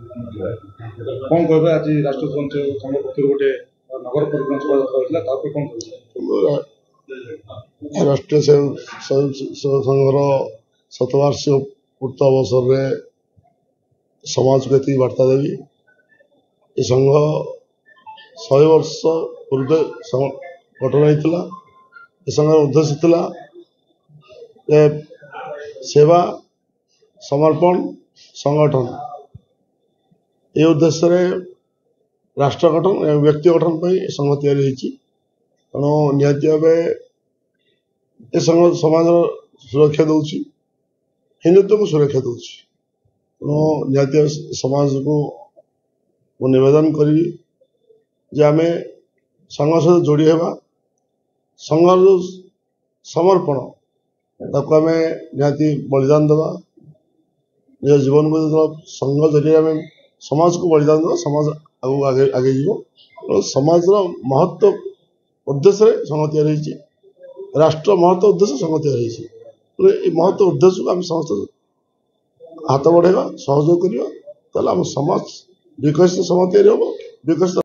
कौन कहबे आज राष्ट्रीय स्वयंसेवक संघ पक्ष गोटे नगर परिक्रमा शोभा यात्रा कौन राष्ट्रीय स्वयंसेवक संघर शतवार्षिक पूर्त अवसर में समाज को ये वार्ता देवी ये संघ 100 वर्ष पूर्व गठन होता संघ उद्देश्य था सेवा समर्पण संगठन ये उद्देश्य राष्ट्र गठन एवं व्यक्ति गठन पर संघ तैयारी तेणु निहती भाव ये संघ समाज सुरक्षा दूसरी हिंदुत्व को सुरक्षा दूसरी तेणु निहती समाज को निवेदन करी आम संघ सहित जोड़ी होगा संघ जो समर्पण ताको आम निहती बलिदान देवा निज जीवन को जो संघ जरिए समाज को बलिदान देवा समाज आगे आगे जीव समाज महत्व उद्देश्य संघ तैयारी राष्ट्र महत्व उद्देश्य संघ तैयारी महत्व उद्देश्य को आम समस्त हाथ बढ़ेगा सहयोग करवा समाज विकसित समाज तैयारी हम विकसित